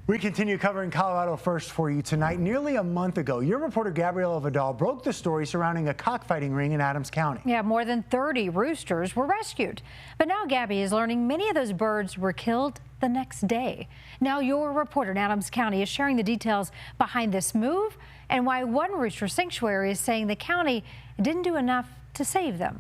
We continue covering Colorado First for you tonight. Nearly a month ago, your reporter Gabriella Vidal broke the story surrounding a cockfighting ring in Adams County. Yeah, more than 30 roosters were rescued. But now Gabby is learning many of those birds were killed the next day. Now your reporter in Adams County is sharing the details behind this move and why one rooster sanctuary is saying the county didn't do enough to save them.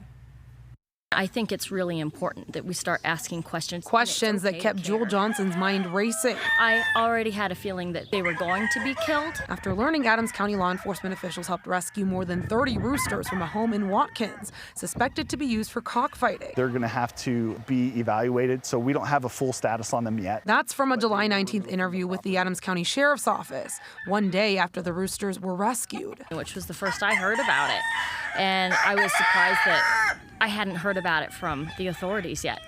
I think it's really important that we start asking questions. Questions that kept Jewel Johnson's mind racing. I already had a feeling that they were going to be killed. After learning Adams County law enforcement officials helped rescue more than 30 roosters from a home in Watkins, suspected to be used for cockfighting. They're going to have to be evaluated, so we don't have a full status on them yet. That's from a July 19th interview with the Adams County Sheriff's Office, one day after the roosters were rescued. Which was the first I heard about it. And I was surprised that I hadn't heard about it from the authorities yet.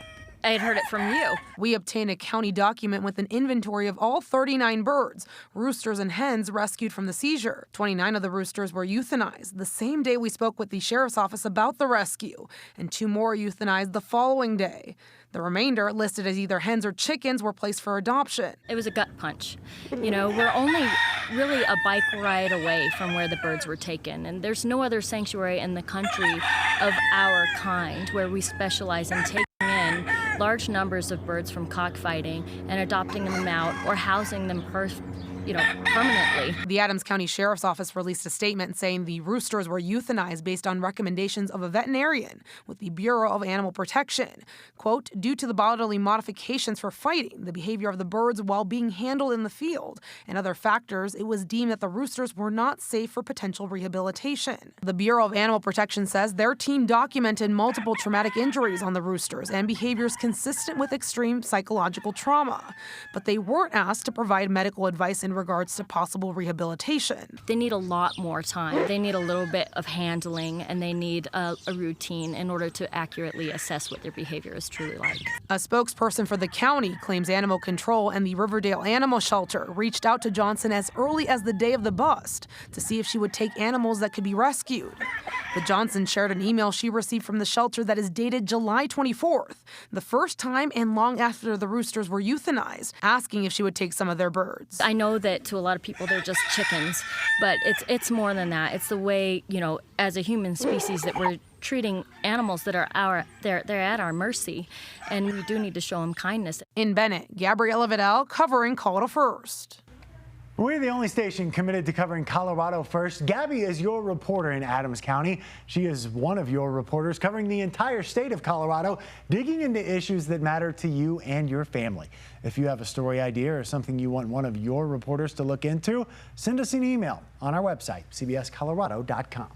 I had heard it from you. We obtained a county document with an inventory of all 39 birds, roosters and hens rescued from the seizure. 29 of the roosters were euthanized the same day we spoke with the sheriff's office about the rescue, and 2 more euthanized the following day. The remainder, listed as either hens or chickens, were placed for adoption. It was a gut punch. You know, we're only really a bike ride away from where the birds were taken, and there's no other sanctuary in the country of our kind where we specialize in taking in large numbers of birds from cockfighting and adopting them out or housing them permanently. The Adams County Sheriff's Office released a statement saying the roosters were euthanized based on recommendations of a veterinarian with the Bureau of Animal Protection. Quote, due to the bodily modifications for fighting, the behavior of the birds while being handled in the field, and other factors, it was deemed that the roosters were not safe for potential rehabilitation. The Bureau of Animal Protection says their team documented multiple traumatic injuries on the roosters and behaviors consistent with extreme psychological trauma, but they weren't asked to provide medical advice in regards to possible rehabilitation. They need a lot more time. They need a little bit of handling, and they need a routine in order to accurately assess what their behavior is truly like. A spokesperson for the county claims Animal Control and the Riverdale Animal Shelter reached out to Johnson as early as the day of the bust to see if she would take animals that could be rescued. The Johnson shared an email she received from the shelter that is dated July 24th, the first time and long after the roosters were euthanized, asking if she would take some of their birds. I know that to a lot of people they're just chickens, but it's more than that. It's the way, as a human species that we're treating animals that are they're at our mercy, and we do need to show them kindness. In Bennett, Gabriella Vidal covering Colorado First. We're the only station committed to covering Colorado First. Gabby is your reporter in Adams County. She is one of your reporters covering the entire state of Colorado, digging into issues that matter to you and your family. If you have a story idea or something you want one of your reporters to look into, send us an email on our website, cbscolorado.com.